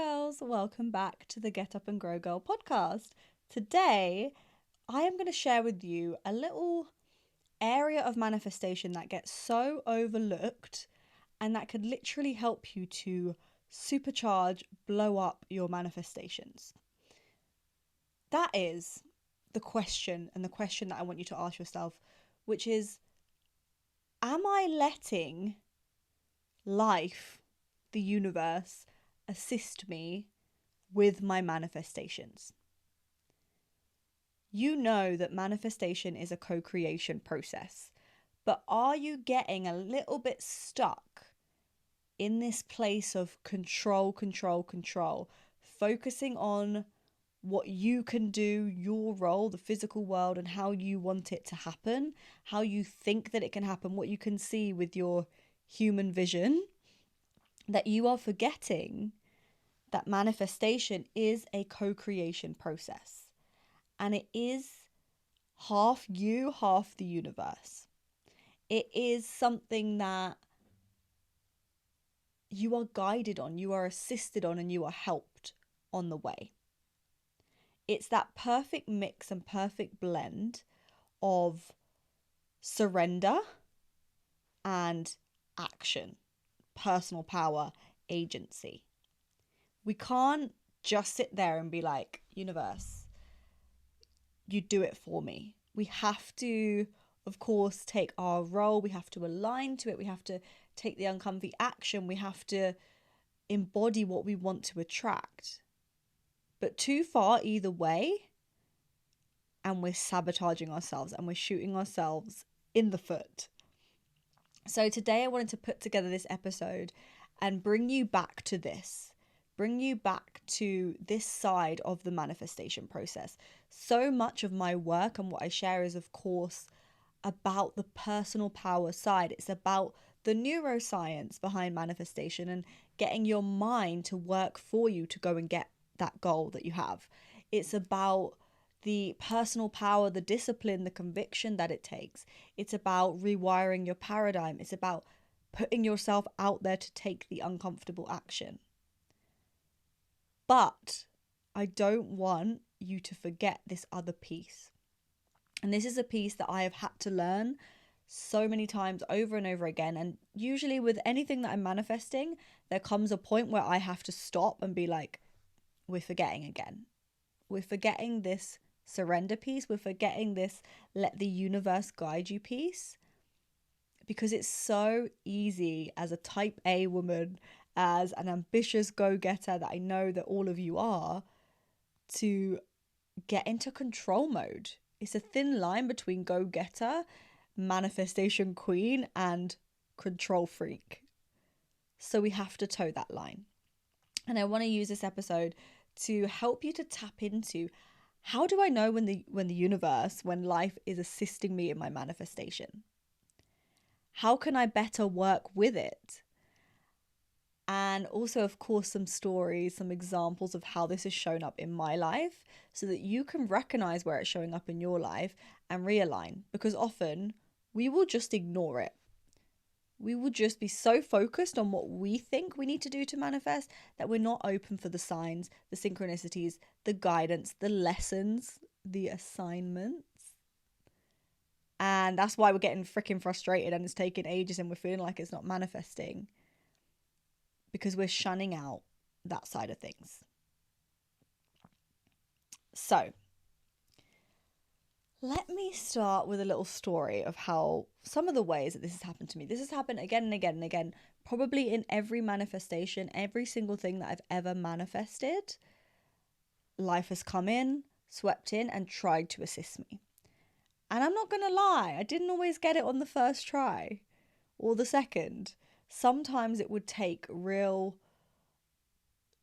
girls, welcome back to the Get Up and Grow Girl podcast. Today, I am going to share with you a little area of manifestation that gets so overlooked and that could literally help you to supercharge, blow up your manifestations. That is the question, and the question that I want you to ask yourself, which is, am I letting life, the universe, assist me with my manifestations? You know that manifestation is a co-creation process, but are you getting a little bit stuck in this place of control, focusing on what you can do, your role, the physical world, and how you want it to happen, how you think that it can happen, what you can see with your human vision, that you are forgetting that manifestation is a co-creation process, and it is half you, half the universe. It is something that you are guided on, you are assisted on, and you are helped on the way. It's that perfect mix and perfect blend of surrender and action, personal power, agency. We can't just sit there and be like, universe, you do it for me. We have to, of course, take our role. We have to align to it. We have to take the uncomfy action. We have to embody what we want to attract. But too far either way, and we're sabotaging ourselves and we're shooting ourselves in the foot. So today I wanted to put together this episode and bring you back to this. Bring you back to this side of the manifestation process. So much of my work and what I share is, of course, about the personal power side. It's about the neuroscience behind manifestation and getting your mind to work for you to go and get that goal that you have. It's about the personal power, the discipline, the conviction that it takes. It's about rewiring your paradigm. It's about putting yourself out there to take the uncomfortable action. But I don't want you to forget this other piece. And this is a piece that I have had to learn so many times over and over again. And usually with anything that I'm manifesting, there comes a point where I have to stop and be like, we're forgetting again. We're forgetting this surrender piece. We're forgetting this let the universe guide you piece. Because it's so easy as a type A woman, as an ambitious go-getter that I know that all of you are, to get into control mode. It's a thin line between go-getter, manifestation queen, and control freak. So we have to toe that line. And I want to use this episode to help you to tap into, how do I know when the universe, when life is assisting me in my manifestation? How can I better work with it? And also, of course, some stories, some examples of how this has shown up in my life so that you can recognize where it's showing up in your life and realign. Because often we will just ignore it. We will just be so focused on what we think we need to do to manifest that we're not open for the signs, the synchronicities, the guidance, the lessons, the assignments. And that's why we're getting freaking frustrated and it's taking ages and we're feeling like it's not manifesting. Because we're shunning out that side of things. So, let me start with a little story of how some of the ways that this has happened to me. This has happened again and again and again, probably in every manifestation, every single thing that I've ever manifested. Life has come in, swept in, and tried to assist me. And I'm not going to lie, I didn't always get it on the first try or the second. Sometimes it would take real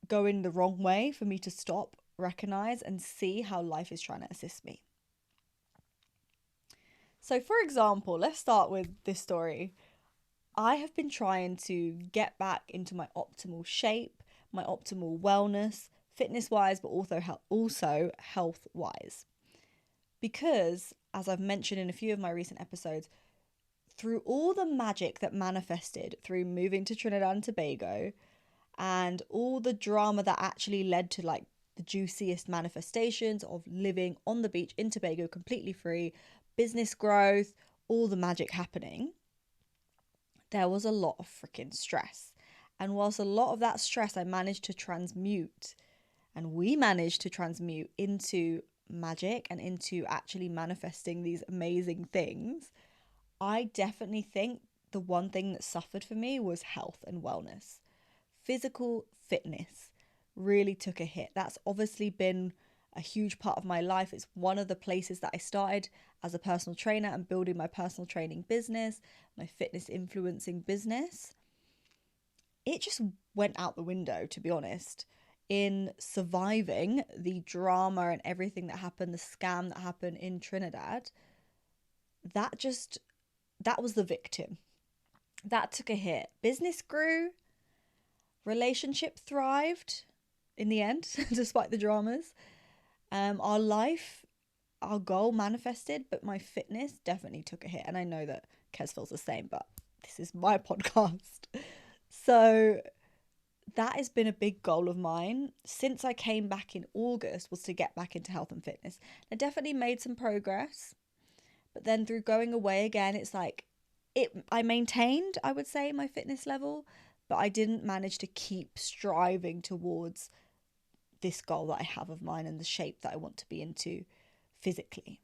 going the wrong way for me to stop, recognize, and see how life is trying to assist me. So, for example, let's start with this story. I have been trying to get back into my optimal shape, my optimal wellness, fitness-wise, but also health-wise. Because, as I've mentioned in a few of my recent episodes, through all the magic that manifested through moving to Trinidad and Tobago and all the drama that actually led to like the juiciest manifestations of living on the beach in Tobago completely free, business growth, all the magic happening, there was a lot of freaking stress. And whilst a lot of that stress I managed to transmute, and we managed to transmute into magic and into actually manifesting these amazing things, I definitely think the one thing that suffered for me was health and wellness. Physical fitness really took a hit. That's obviously been a huge part of my life. It's one of the places that I started as a personal trainer and building my personal training business, my fitness influencing business. It just went out the window, to be honest, in surviving the drama and everything that happened, the scam that happened in Trinidad. That was the victim. That took a hit. Business grew, relationship thrived in the end, despite the dramas. Our life, our goal manifested, but my fitness definitely took a hit. And I know that Kez feels the same, but this is my podcast. So that has been a big goal of mine since I came back in August, was to get back into health and fitness. I definitely made some progress, but then through going away again, it's like I maintained, I would say, my fitness level, but I didn't manage to keep striving towards this goal that I have of mine and the shape that I want to be into physically.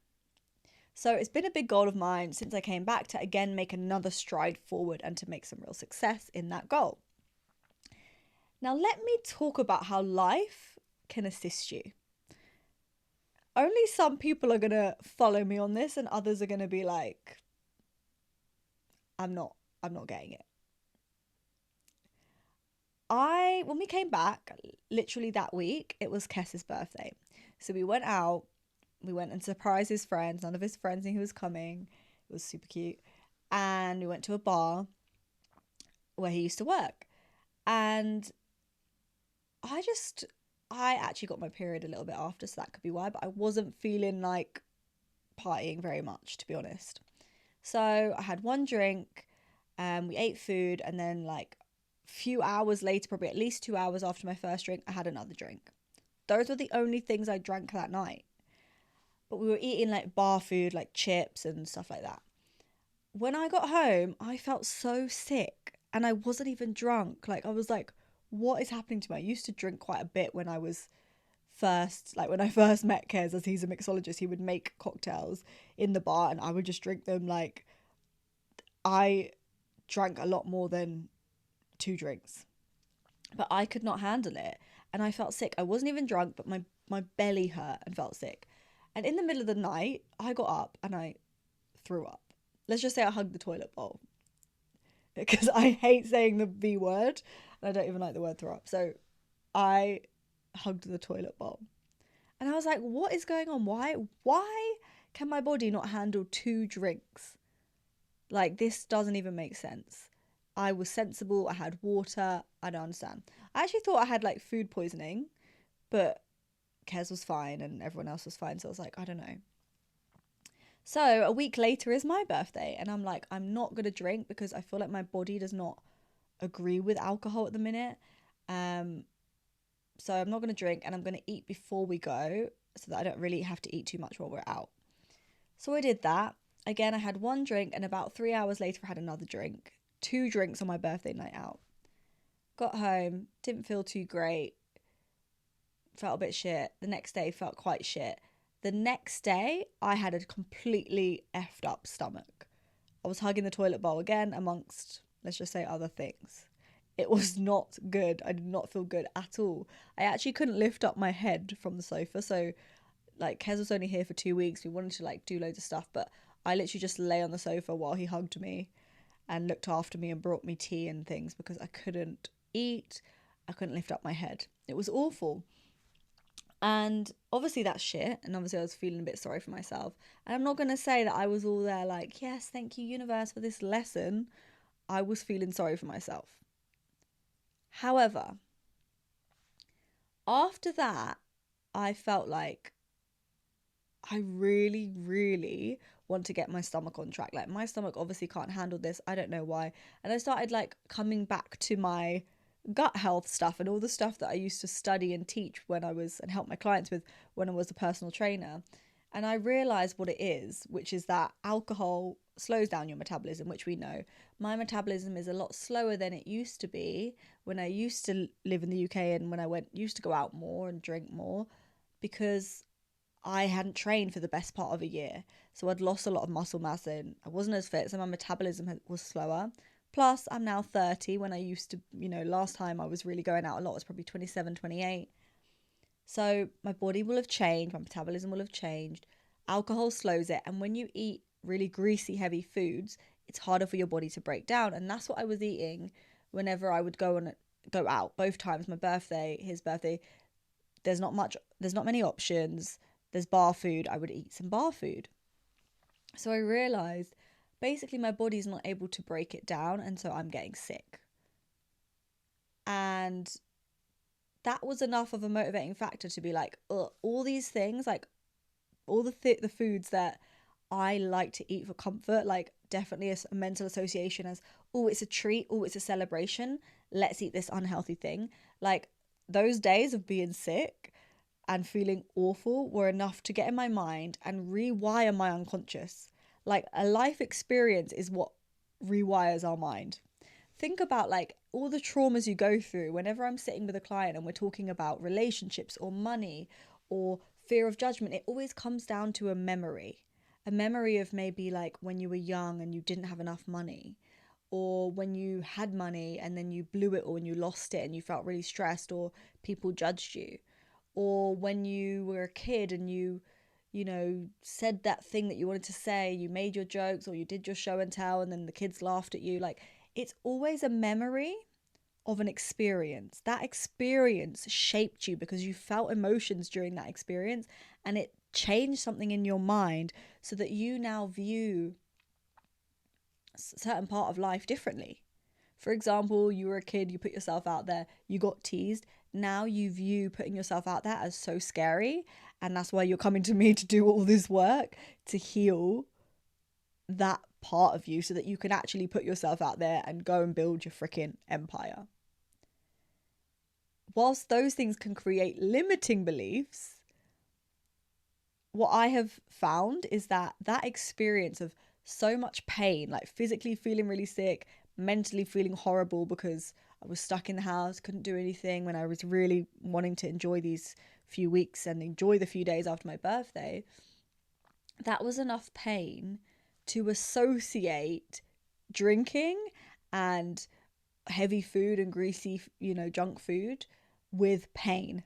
So it's been a big goal of mine since I came back to again make another stride forward and to make some real success in that goal. Now let me talk about how life can assist you. Only some people are going to follow me on this and others are going to be like, I'm not getting it. When we came back, literally that week, it was Kess's birthday. So we went out, we went and surprised his friends. None of his friends knew he was coming. It was super cute. And we went to a bar where he used to work. And I actually got my period a little bit after, so that could be why, but I wasn't feeling like partying very much, to be honest. So I had one drink, we ate food, and then like a few hours later, probably at least 2 hours after my first drink, I had another drink. Those were the only things I drank that night. But we were eating like bar food, like chips and stuff like that. When I got home, I felt so sick and I wasn't even drunk. Like I was like, what is happening to me? I used to drink quite a bit when I was when I first met Kez, as he's a mixologist, he would make cocktails in the bar and I would just drink them. Like I drank a lot more than 2 drinks, but I could not handle it and I felt sick. I wasn't even drunk, but my belly hurt and felt sick. And in the middle of the night, I got up and I threw up. Let's just say I hugged the toilet bowl, because I hate saying the V word and I don't even like the word throw up. So I hugged the toilet bowl and I was like, what is going on? Why can my body not handle 2 drinks? Like, this doesn't even make sense. I was sensible. I had water. I don't understand. I actually thought I had like food poisoning, but Kez was fine and everyone else was fine. So I was like, I don't know. So a week later is my birthday and I'm like, I'm not going to drink because I feel like my body does not agree with alcohol at the minute. So I'm not going to drink and I'm going to eat before we go so that I don't really have to eat too much while we're out. So I did that. Again, I had 1 drink and about 3 hours later I had another drink. 2 drinks on my birthday night out. Got home, didn't feel too great. Felt a bit shit. The next day felt quite shit. The next day, I had a completely effed up stomach. I was hugging the toilet bowl again amongst, let's just say, other things. It was not good. I did not feel good at all. I actually couldn't lift up my head from the sofa. So, like, Kez was only here for 2 weeks. We wanted to, like, do loads of stuff. But I literally just lay on the sofa while he hugged me and looked after me and brought me tea and things because I couldn't eat. I couldn't lift up my head. It was awful. And obviously that's shit. And obviously I was feeling a bit sorry for myself. And I'm not going to say that I was all there like, yes, thank you, universe, for this lesson. I was feeling sorry for myself. However, after that, I felt like I really, really want to get my stomach on track. Like, my stomach obviously can't handle this. I don't know why. And I started like coming back to my gut health stuff and all the stuff that I used to study and teach and help my clients with when I was a personal trainer. And I realized what it is, which is that alcohol slows down your metabolism, which we know. My metabolism is a lot slower than it used to be when I used to live in the UK and when I used to go out more and drink more, because I hadn't trained for the best part of a year. So I'd lost a lot of muscle mass and I wasn't as fit. So my metabolism was slower. Plus, I'm now 30 when I used to, last time I was really going out a lot was probably 27, 28. So my body will have changed. My metabolism will have changed. Alcohol slows it. And when you eat really greasy, heavy foods, it's harder for your body to break down. And that's what I was eating whenever I would go out. Both times, my birthday, his birthday, there's not many options. There's bar food. I would eat some bar food. So I realized basically my body's not able to break it down, and so I'm getting sick. And that was enough of a motivating factor to be like, all these things, like all the foods that I like to eat for comfort, like definitely a mental association as, it's a treat, it's a celebration, let's eat this unhealthy thing. Like those days of being sick and feeling awful were enough to get in my mind and rewire my unconscious. Like a life experience is what rewires our mind. Think about like all the traumas you go through whenever I'm sitting with a client and we're talking about relationships or money or fear of judgment. It always comes down to a memory of maybe like when you were young and you didn't have enough money, or when you had money and then you blew it all and you lost it and you felt really stressed or people judged you, or when you were a kid and you said that thing that you wanted to say, you made your jokes or you did your show and tell and then the kids laughed at you. Like it's always a memory of an experience. That experience shaped you because you felt emotions during that experience and it changed something in your mind so that you now view a certain part of life differently. For example, you were a kid, you put yourself out there, you got teased. Now you view putting yourself out there as so scary. And that's why you're coming to me to do all this work to heal that part of you so that you can actually put yourself out there and go and build your freaking empire. Whilst those things can create limiting beliefs, what I have found is that experience of so much pain, like physically feeling really sick, mentally feeling horrible because I was stuck in the house, couldn't do anything when I was really wanting to enjoy these few weeks and enjoy the few days after my birthday, that was enough pain to associate drinking and heavy food and greasy, junk food with pain.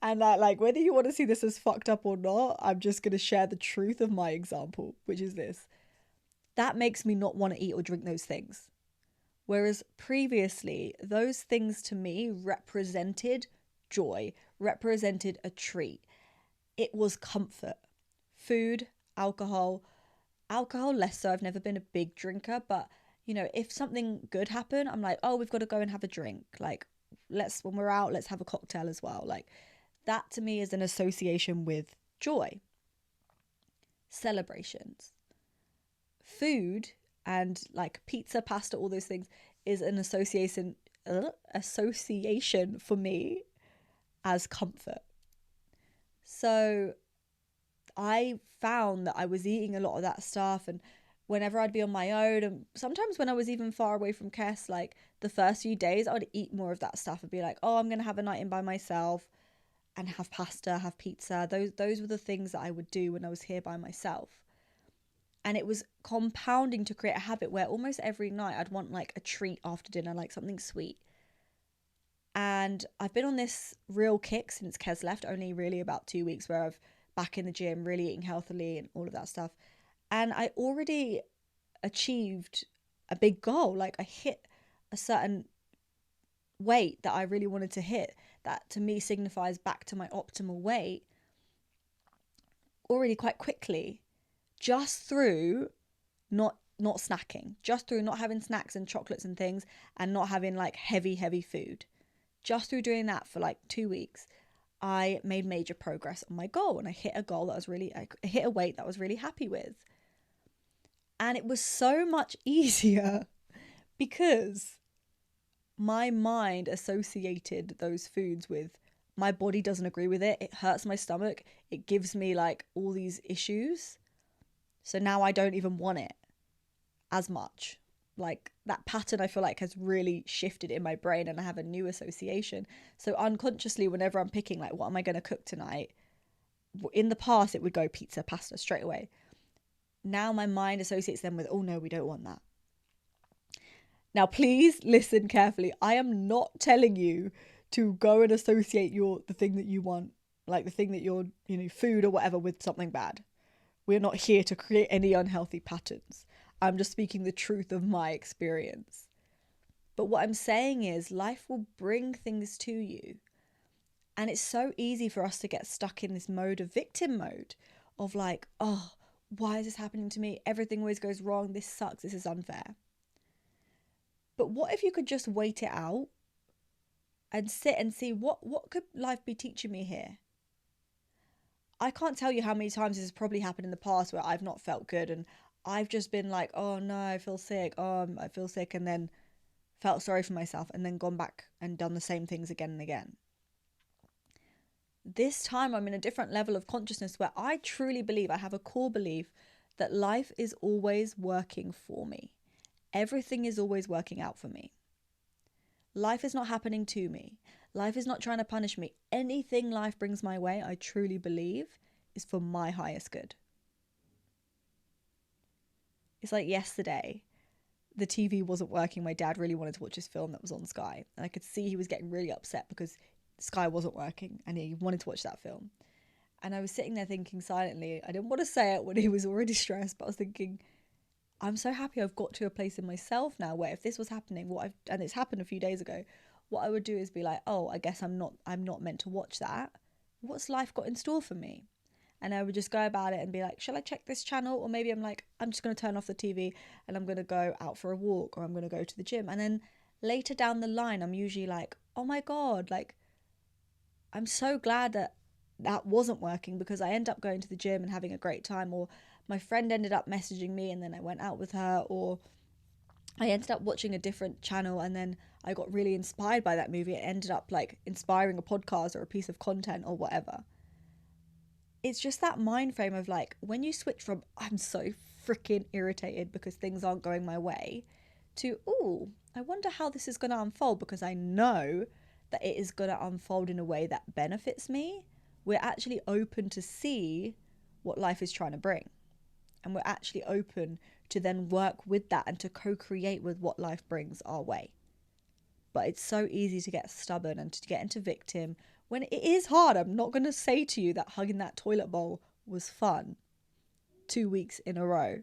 And like whether you want to see this as fucked up or not, I'm just going to share the truth of my example, which is this. That makes me not want to eat or drink those things. Whereas previously, those things to me represented joy, represented a treat. It was comfort. Food, alcohol less so. I've never been a big drinker, but if something good happened, I'm like, we've got to go and have a drink. Like, when we're out, let's have a cocktail as well. Like, that to me is an association with joy. Celebrations. Food and like pizza, pasta, all those things is an association for me as comfort. So I found that I was eating a lot of that stuff, and whenever I'd be on my own, and sometimes when I was even far away from Kes, like the first few days I would eat more of that stuff. I'd be like, I'm gonna have a night in by myself and have pasta, have pizza. Those were the things that I would do when I was here by myself. And it was compounding to create a habit where almost every night I'd want like a treat after dinner, like something sweet. And I've been on this real kick since Kes left, only really about 2 weeks, where I've back in the gym, really eating healthily and all of that stuff. And I already achieved a big goal. Like I hit a certain weight that I really wanted to hit, that to me signifies back to my optimal weight already quite quickly, just through not snacking, just through not having snacks and chocolates and things, and not having like heavy food. Just through doing that for like 2 weeks, I made major progress on my goal, and I hit a goal that I hit a weight that I was really happy with. And it was so much easier Because my mind associated those foods with my body doesn't agree with it. It hurts my stomach. It gives me like all these issues. So now I don't even want it as much. Like that pattern I feel like has really shifted in my brain and I have a new association. So unconsciously, whenever I'm picking like what am I going to cook tonight, in the past it would go pizza, pasta straight away. Now my mind associates them with, oh no, we don't want that. Now please listen carefully. I am not telling you to go and associate the thing that you want, like the thing that you're, food or whatever, with something bad. We're not here to create any unhealthy patterns. I'm just speaking the truth of my experience. But what I'm saying is life will bring things to you. And it's so easy for us to get stuck in this mode of victim mode of like, oh, why is this happening to me? Everything always goes wrong. This sucks. This is unfair. But what if you could just wait it out and sit and see what could life be teaching me here? I can't tell you how many times this has probably happened in the past where I've not felt good and I've just been like, oh no, I feel sick. Oh, I feel sick. And then felt sorry for myself and then gone back and done the same things again and again. This time I'm in a different level of consciousness where I truly believe, I have a core belief that life is always working for me. Everything is always working out for me. Life is not happening to me. Life is not trying to punish me. Anything life brings my way, I truly believe, is for my highest good. It's like yesterday, the TV wasn't working. My dad really wanted to watch his film that was on Sky. And I could see he was getting really upset because Sky wasn't working and he wanted to watch that film. And I was sitting there thinking silently, I didn't want to say it when he was already stressed, but I was thinking, I'm so happy I've got to a place in myself now where if this was happening, and it's happened a few days ago, what I would do is be like, oh, I guess I'm not meant to watch that. What's life got in store for me? And I would just go about it and be like, shall I check this channel? Or maybe I'm like, I'm just going to turn off the TV and I'm going to go out for a walk or I'm going to go to the gym. And then later down the line, I'm usually like, oh my God, like, I'm so glad that wasn't working because I end up going to the gym and having a great time, or my friend ended up messaging me and then I went out with her, or I ended up watching a different channel and then I got really inspired by that movie. It ended up like inspiring a podcast or a piece of content or whatever. It's just that mind frame of like, when you switch from I'm so freaking irritated because things aren't going my way to, oh, I wonder how this is going to unfold because I know that it is going to unfold in a way that benefits me. We're actually open to see what life is trying to bring. And we're actually open to then work with that and to co-create with what life brings our way. But it's so easy to get stubborn and to get into victim when it is hard. I'm not going to say to you that hugging that toilet bowl was fun 2 weeks in a row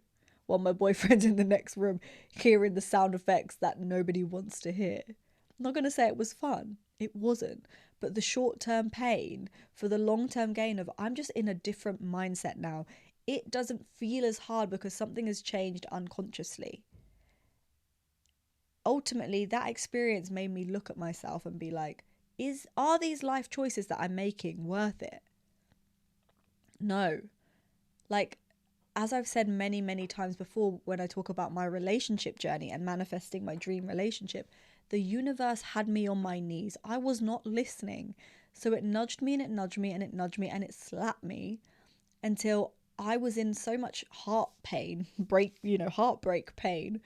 while my boyfriend's in the next room hearing the sound effects that nobody wants to hear. I'm not going to say it was fun. It wasn't. But the short-term pain for the long-term gain of I'm just in a different mindset now. It doesn't feel as hard because something has changed unconsciously. Ultimately, that experience made me look at myself and be like, are these life choices that I'm making worth it? No. Like, as I've said many, many times before when I talk about my relationship journey and manifesting my dream relationship, the universe had me on my knees. I was not listening. So it nudged me and it nudged me and it nudged me and it slapped me until I was in so much heartbreak pain,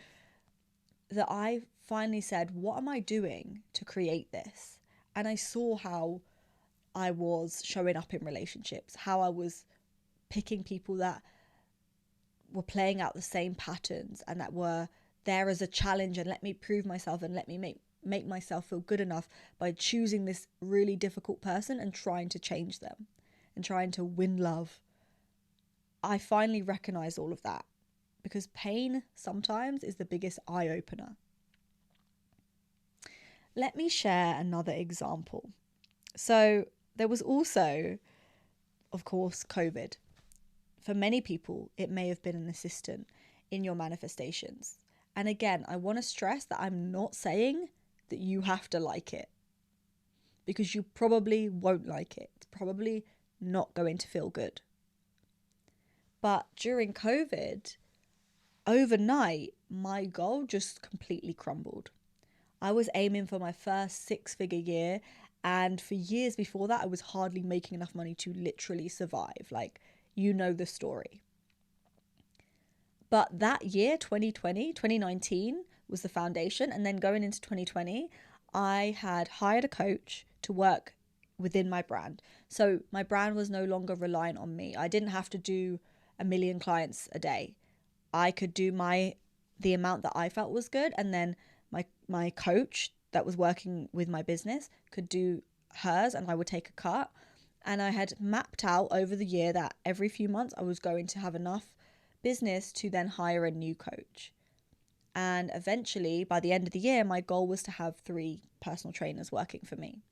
that I finally said, what am I doing to create this? And I saw how I was showing up in relationships, how I was picking people that were playing out the same patterns and that were there as a challenge and let me prove myself and let me make myself feel good enough by choosing this really difficult person and trying to change them and trying to win love. I finally recognized all of that because pain sometimes is the biggest eye-opener. Let me share another example. So there was also, of course, COVID. For many people, it may have been an assistant in your manifestations. And again, I want to stress that I'm not saying that you have to like it, because you probably won't like it. It's probably not going to feel good. But during COVID, overnight, my goal just completely crumbled. I was aiming for my first 6-figure year, and for years before that, I was hardly making enough money to literally survive. Like, you know the story. But that year, 2019 was the foundation. And then going into 2020, I had hired a coach to work within my brand. So my brand was no longer reliant on me. I didn't have to do a million clients a day. I could do the amount that I felt was good, and then my coach that was working with my business could do hers, and I would take a cut. And I had mapped out over the year that every few months I was going to have enough business to then hire a new coach. And eventually, by the end of the year, my goal was to have 3 personal trainers working for me.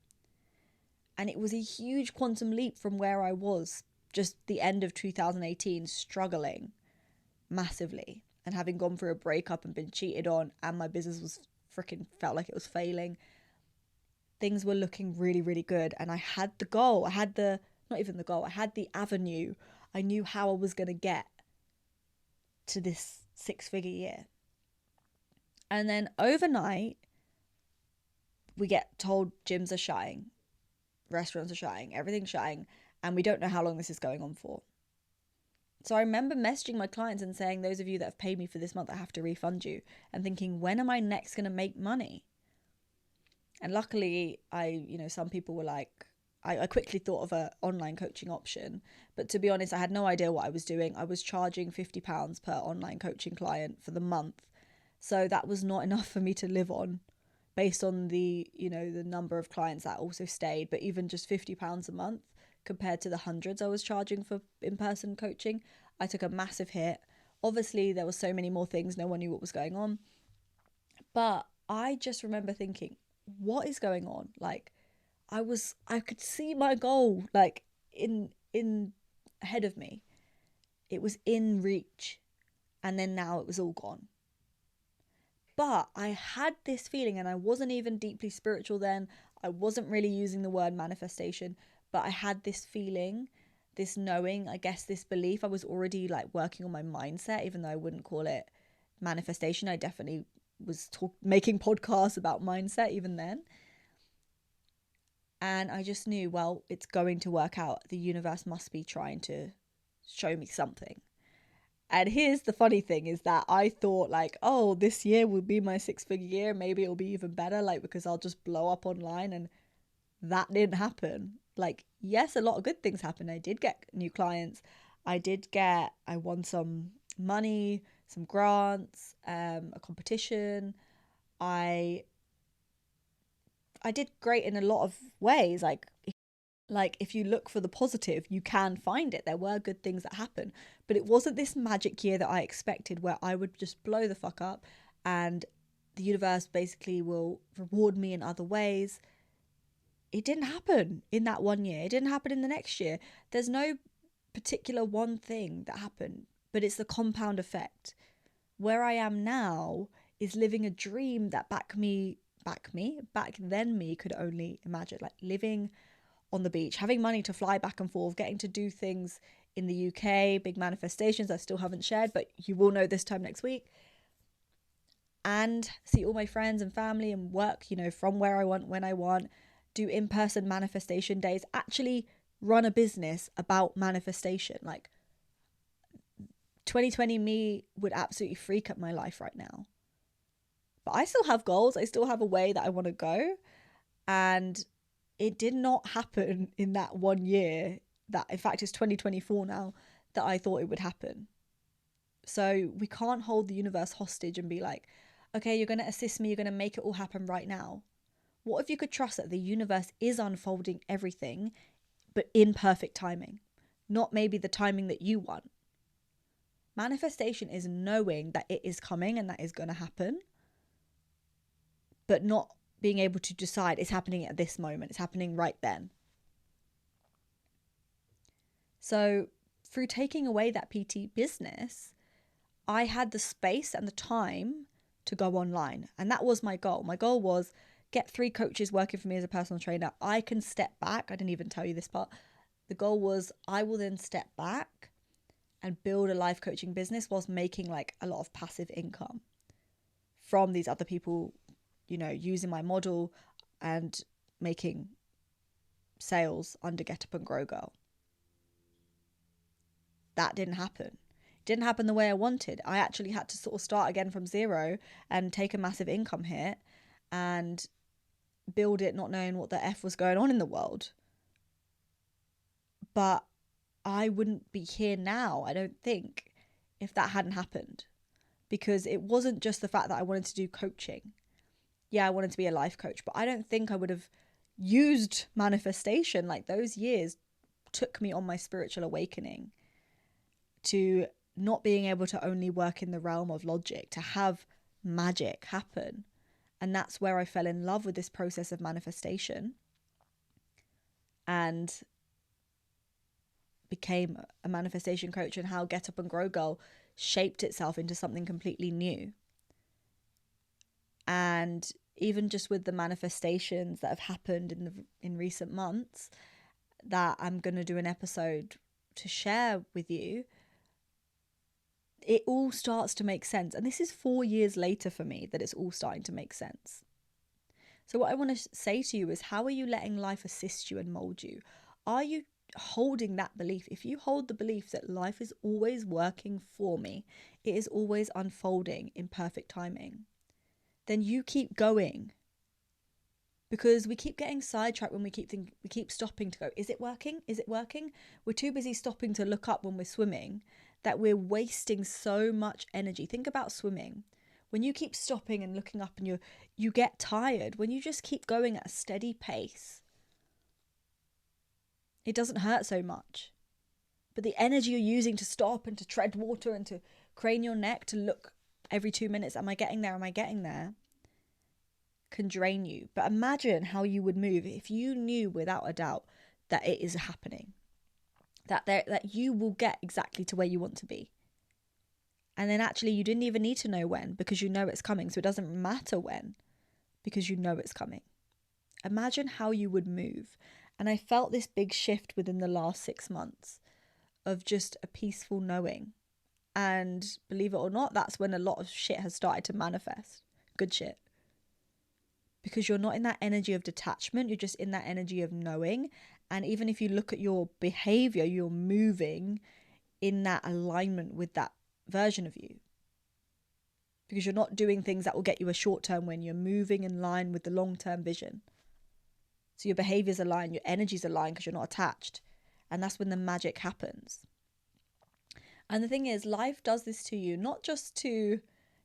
And it was a huge quantum leap from where I was just the end of 2018, struggling massively and having gone through a breakup and been cheated on, and my business was freaking felt like it was failing. Things were looking really, really good. And I had the goal. I had not even the goal, I had the avenue. I knew how I was going to get to this 6-figure year. And then overnight, we get told gyms are shutting, restaurants are shutting, everything's shutting, and we don't know how long this is going on for. So I remember messaging my clients and saying, those of you that have paid me for this month, I have to refund you. And thinking, when am I next going to make money? And luckily, some people were like, I quickly thought of an online coaching option. But to be honest, I had no idea what I was doing. I was charging £50 per online coaching client for the month. So that was not enough for me to live on based on the number of clients that also stayed. But even just £50 a month compared to the hundreds I was charging for in-person coaching, I took a massive hit. Obviously, there were so many more things. No one knew what was going on. But I just remember thinking, what is going on? Like, I could see my goal, like, in ahead of me. It was in reach. And then now it was all gone. But I had this feeling, and I wasn't even deeply spiritual then. I wasn't really using the word manifestation, but I had this feeling, this knowing, I guess this belief. I was already like working on my mindset, even though I wouldn't call it manifestation. I definitely was making podcasts about mindset even then. And I just knew, well, it's going to work out. The universe must be trying to show me something. And here's the funny thing is that I thought like, oh, this year will be my 6-figure year. Maybe it'll be even better, like, because I'll just blow up online. And that didn't happen. Like, yes, a lot of good things happened. I did get new clients. I won some money, some grants, a competition. I did great in a lot of ways. Like if you look for the positive, you can find it. There were good things that happened, but it wasn't this magic year that I expected where I would just blow the fuck up and the universe basically will reward me in other ways. It didn't happen in that one year. It didn't happen in the next year. There's no particular one thing that happened, but it's the compound effect. Where I am now is living a dream that back then me could only imagine, like living on the beach, having money to fly back and forth, getting to do things in the UK, big manifestations I still haven't shared, but you will know this time next week, and see all my friends and family and work, from where I want, when I want, do in-person manifestation days, actually run a business about manifestation. Like 2020 me would absolutely freak at my life right now. But I still have goals. I still have a way that I want to go. And it did not happen in that one year that, in fact, it's 2024 now, that I thought it would happen. So we can't hold the universe hostage and be like, okay, you're going to assist me. You're going to make it all happen right now. What if you could trust that the universe is unfolding everything, but in perfect timing, not maybe the timing that you want? Manifestation is knowing that it is coming and that is going to happen, but not being able to decide it's happening at this moment. It's happening right then. So through taking away that PT business, I had the space and the time to go online. And that was my goal. My goal was get 3 coaches working for me as a personal trainer. I can step back. I didn't even tell you this part. The goal was I will then step back and build a life coaching business whilst making like a lot of passive income from these other people, you know, using my model and making sales under Get Up and Grow Girl. That didn't happen. It didn't happen the way I wanted. I actually had to sort of start again from zero and take a massive income hit and build it not knowing what the F was going on in the world. But I wouldn't be here now, I don't think, if that hadn't happened. Because it wasn't just the fact that I wanted to do coaching. Yeah, I wanted to be a life coach, but I don't think I would have used manifestation. Like, those years took me on my spiritual awakening to not being able to only work in the realm of logic, to have magic happen. And that's where I fell in love with this process of manifestation and became a manifestation coach, and how Get Up and Grow Girl shaped itself into something completely new. And even just with the manifestations that have happened in recent months, that I'm going to do an episode to share with you, it all starts to make sense. And this is 4 years later for me that it's all starting to make sense. So what I want to say to you is, how are you letting life assist you and mold you? Are you holding that belief? If you hold the belief that life is always working for me, it is always unfolding in perfect timing, then you keep going. Because we keep getting sidetracked when we keep stopping to go, is it working? Is it working? We're too busy stopping to look up when we're swimming that we're wasting so much energy. Think about swimming. When you keep stopping and looking up and you get tired. When you just keep going at a steady pace, it doesn't hurt so much. But the energy you're using to stop and to tread water and to crane your neck to look every 2 minutes, am I getting there? Am I getting there? Can drain you. But imagine how you would move if you knew without a doubt that it is happening. That you will get exactly to where you want to be. And then actually you didn't even need to know when, because you know it's coming. So it doesn't matter when, because you know it's coming. Imagine how you would move. And I felt this big shift within the last 6 months of just a peaceful knowing. And believe it or not, that's when a lot of shit has started to manifest. Good shit. Because you're not in that energy of detachment. You're just in that energy of knowing. And even if you look at your behavior, you're moving in that alignment with that version of you. Because you're not doing things that will get you a short-term win. You're moving in line with the long-term vision. So your behaviors align, your energies align, because you're not attached. And that's when the magic happens. And the thing is, life does this to you, not just to,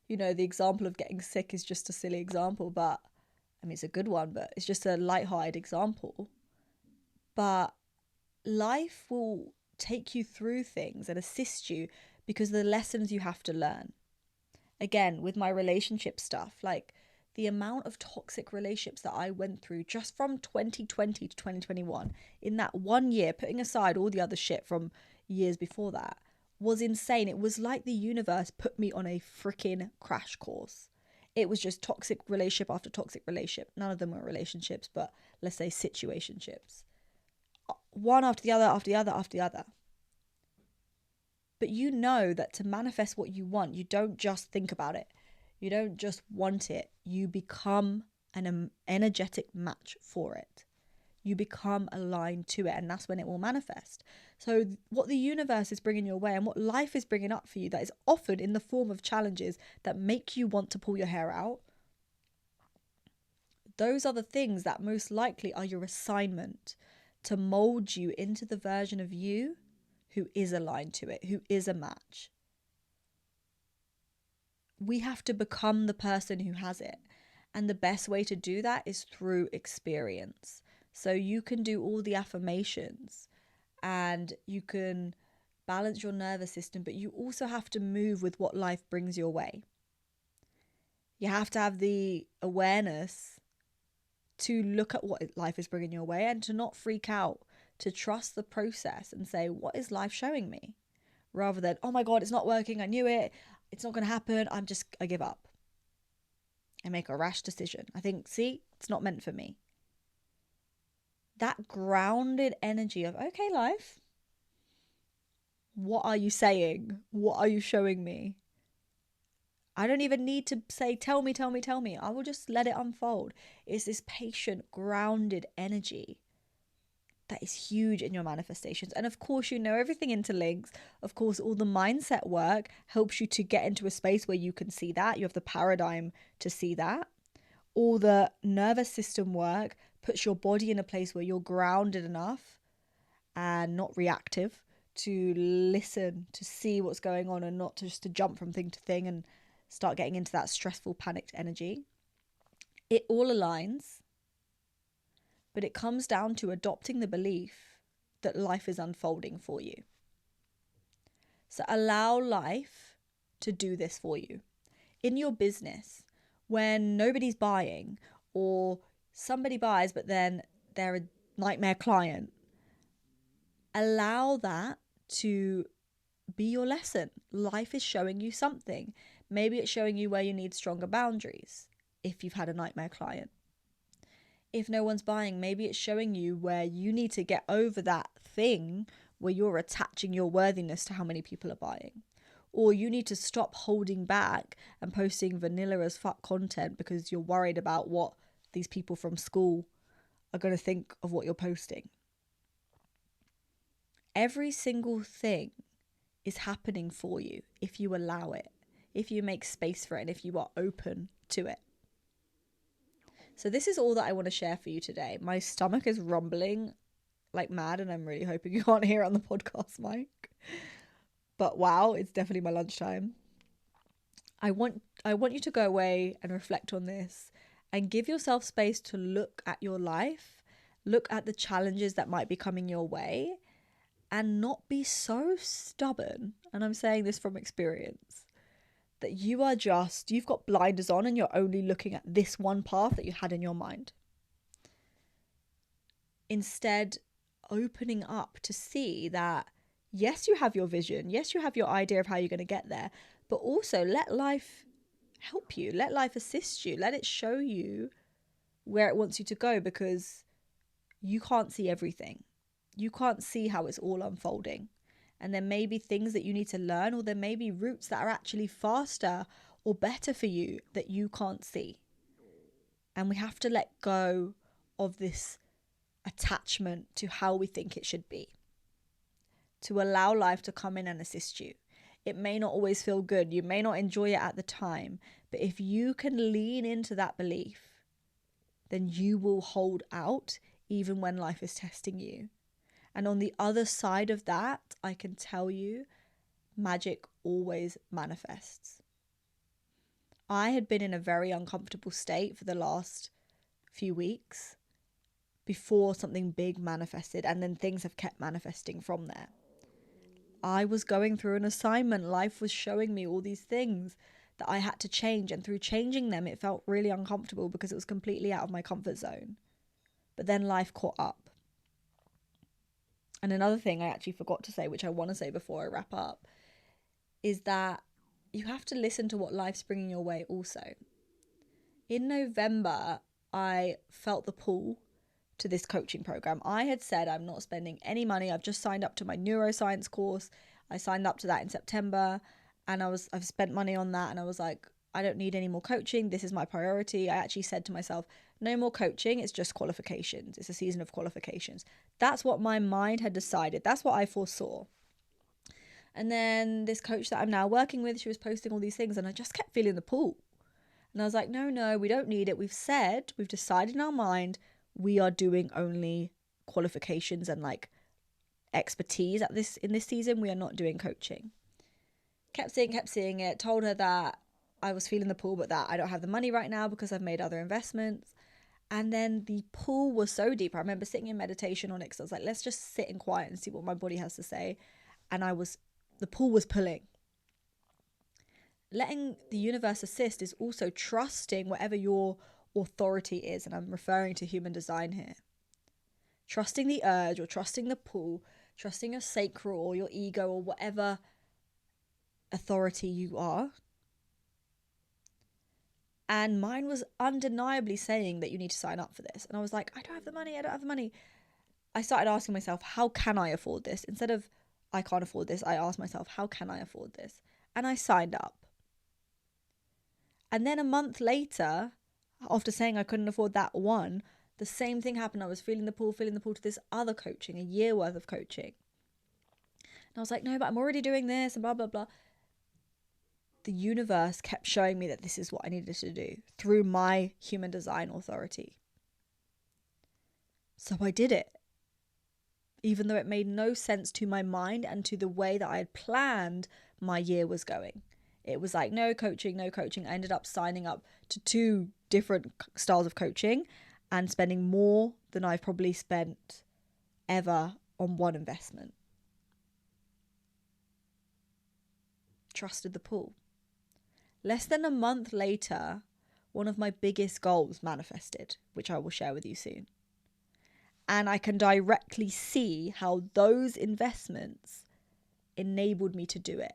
you know, the example of getting sick is just a silly example, but I mean, it's a good one, but it's just a lighthearted example. But life will take you through things and assist you because of the lessons you have to learn. Again, with my relationship stuff, like the amount of toxic relationships that I went through just from 2020 to 2021 in that 1 year, putting aside all the other shit from years before that, was insane. It was like the universe put me on a freaking crash course. It was just toxic relationship after toxic relationship. None of them were relationships, but let's say situationships. One after the other, after the other, after the other. But you know that to manifest what you want, you don't just think about it. You don't just want it. You become an energetic match for it. You become aligned to it, and that's when it will manifest. So what the universe is bringing your way and what life is bringing up for you that is offered in the form of challenges that make you want to pull your hair out, those are the things that most likely are your assignment to mold you into the version of you who is aligned to it, who is a match. We have to become the person who has it. And the best way to do that is through experience. So you can do all the affirmations and you can balance your nervous system, but you also have to move with what life brings your way. You have to have the awareness to look at what life is bringing your way and to not freak out, to trust the process and say, what is life showing me? Rather than, oh my God, it's not working. I knew it. It's not going to happen. I give up. I make a rash decision. I think, see, it's not meant for me. That grounded energy of, okay, life, What are you saying? What are you showing me? I don't even need to say, tell me, tell me, tell me. I will just let it unfold. It's this patient, grounded energy that is huge in your manifestations. And of course, everything interlinks. Of course, all the mindset work helps you to get into a space where you can see that. You have the paradigm to see that. All the nervous system work puts your body in a place where you're grounded enough and not reactive to listen, to see what's going on, and not just to jump from thing to thing and start getting into that stressful, panicked energy. It all aligns, but it comes down to adopting the belief that life is unfolding for you. So allow life to do this for you. In your business, when nobody's buying, or somebody buys but then they're a nightmare client, allow that to be your lesson. Life is showing you something. Maybe it's showing you where you need stronger boundaries if you've had a nightmare client. If no one's buying, maybe it's showing you where you need to get over that thing where you're attaching your worthiness to how many people are buying. Or you need to stop holding back and posting vanilla as fuck content because you're worried about what these people from school are going to think of what you're posting. Every single thing is happening for you if you allow it, if you make space for it, and if you are open to it. So this is all that I want to share for you today. My stomach is rumbling like mad, and I'm really hoping you can't hear it on the podcast mic. But wow, it's definitely my lunchtime. I want you to go away and reflect on this and give yourself space to look at your life, look at the challenges that might be coming your way, and not be so stubborn. And I'm saying this from experience, that you've got blinders on and you're only looking at this one path that you had in your mind. Instead, opening up to see that, yes, you have your vision. Yes, you have your idea of how you're going to get there, but also let life help you. Let life assist you. Let it show you where it wants you to go, because you can't see everything. You can't see how it's all unfolding. And there may be things that you need to learn, or there may be routes that are actually faster or better for you that you can't see. And we have to let go of this attachment to how we think it should be, to allow life to come in and assist you. It may not always feel good. You may not enjoy it at the time, but if you can lean into that belief, then you will hold out even when life is testing you. And on the other side of that, I can tell you, magic always manifests. I had been in a very uncomfortable state for the last few weeks before something big manifested, and then things have kept manifesting from there. I was going through an assignment. Life was showing me all these things that I had to change, and through changing them, it felt really uncomfortable because it was completely out of my comfort zone. But then life caught up. And another thing I actually forgot to say, which I want to say before I wrap up, is that you have to listen to what life's bringing your way also. In November, I felt the pull to this coaching program. I had said I'm not spending any money. I've just signed up to my neuroscience course. I signed up to that in September, and I've spent money on that, and I was like, I don't need any more coaching. This is my priority. I actually said to myself, no more coaching. It's just qualifications. It's a season of qualifications. That's what my mind had decided. That's what I foresaw. And then this coach that I'm now working with, she was posting all these things, and I just kept feeling the pull. And I was like, no, we don't need it. We've decided in our mind, we are doing only qualifications and like expertise in this season. We are not doing coaching. Kept seeing it, told her that I was feeling the pull, but that I don't have the money right now because I've made other investments. And then the pull was so deep. I remember sitting in meditation on it because I was like, let's just sit in quiet and see what my body has to say. And the pull was pulling. Letting the universe assist is also trusting whatever your authority is. And I'm referring to human design here. Trusting the urge, or trusting the pull, trusting your sacral or your ego or whatever authority you are. And mine was undeniably saying that you need to sign up for this. And I was like, I don't have the money. I started asking myself, how can I afford this? Instead of I can't afford this, I asked myself, how can I afford this? And I signed up. And then a month later, after saying I couldn't afford that one, the same thing happened. I was feeling the pull to this other coaching, a year worth of coaching. And I was like, no, but I'm already doing this and blah, blah, blah. The universe kept showing me that this is what I needed to do through my human design authority. So I did it. Even though it made no sense to my mind and to the way that I had planned my year was going. It was like, no coaching. I ended up signing up to 2 different styles of coaching and spending more than I've probably spent ever on one investment. Trusted the pull. Less than a month later, one of my biggest goals manifested, which I will share with you soon. And I can directly see how those investments enabled me to do it.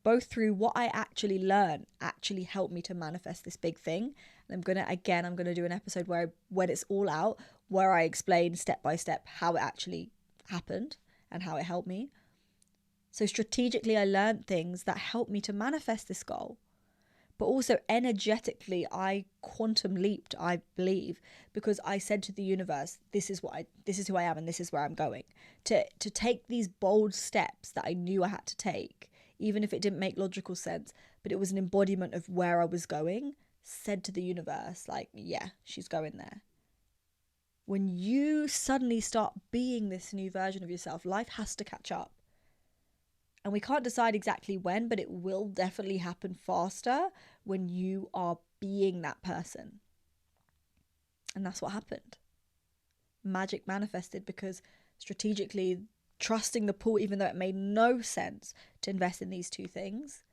Both through what I actually learned actually helped me to manifest this big thing. And I'm going to do an episode where, when it's all out, where I explain step by step how it actually happened and how it helped me. So strategically, I learned things that helped me to manifest this goal. But also energetically, I quantum leaped, I believe, because I said to the universe, this is who I am and this is where I'm going. To take these bold steps that I knew I had to take, even if it didn't make logical sense, but it was an embodiment of where I was going, said to the universe, like, yeah, she's going there. When you suddenly start being this new version of yourself, life has to catch up. And we can't decide exactly when, but it will definitely happen faster when you are being that person. And that's what happened. Magic manifested because strategically trusting the pull, even though it made no sense to invest in these 2 things,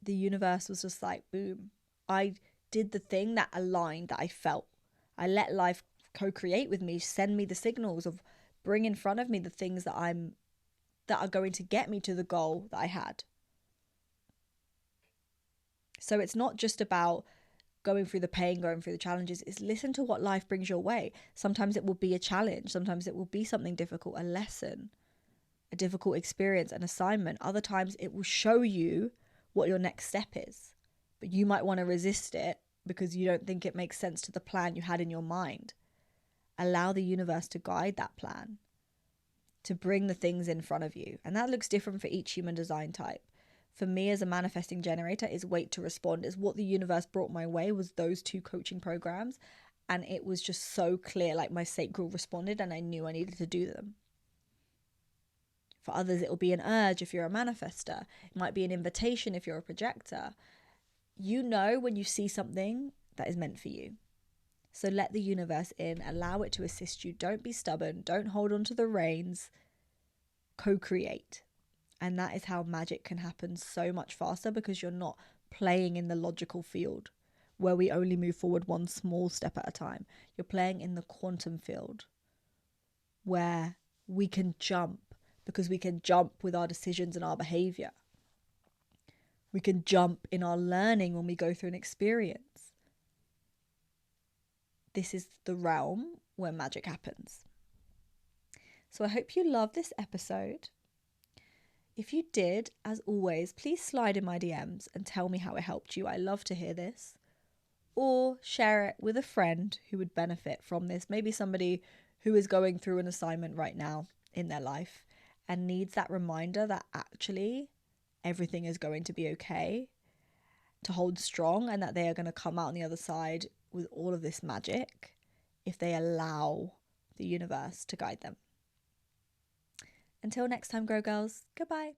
the universe was just like, boom. I did the thing that aligned, that I felt. I let life co-create with me, send me the signals of bring in front of me the things that are going to get me to the goal that I had. So it's not just about going through the pain, going through the challenges. It's listen to what life brings your way. Sometimes it will be a challenge. Sometimes it will be something difficult, a lesson, a difficult experience, an assignment. Other times it will show you what your next step is. But you might want to resist it because you don't think it makes sense to the plan you had in your mind. Allow the universe to guide that plan, to bring the things in front of you. And that looks different for each human design type. For me as a manifesting generator, is wait to respond. Is what the universe brought my way was those 2 coaching programs. And it was just so clear, like my sacral responded and I knew I needed to do them. For others, it will be an urge if you're a manifester. It might be an invitation if you're a projector. You know when you see something that is meant for you. So let the universe in, allow it to assist you. Don't be stubborn. Don't hold on to the reins. Co-create. And that is how magic can happen so much faster, because you're not playing in the logical field where we only move forward one small step at a time. You're playing in the quantum field where we can jump, because we can jump with our decisions and our behavior. We can jump in our learning when we go through an experience. This is the realm where magic happens. So I hope you love this episode. If you did, as always, please slide in my DMs and tell me how it helped you. I love to hear this. Or share it with a friend who would benefit from this. Maybe somebody who is going through an assignment right now in their life and needs that reminder that actually everything is going to be okay, to hold strong, and that they are going to come out on the other side with all of this magic if they allow the universe to guide them. Until next time, Grow Girls, goodbye.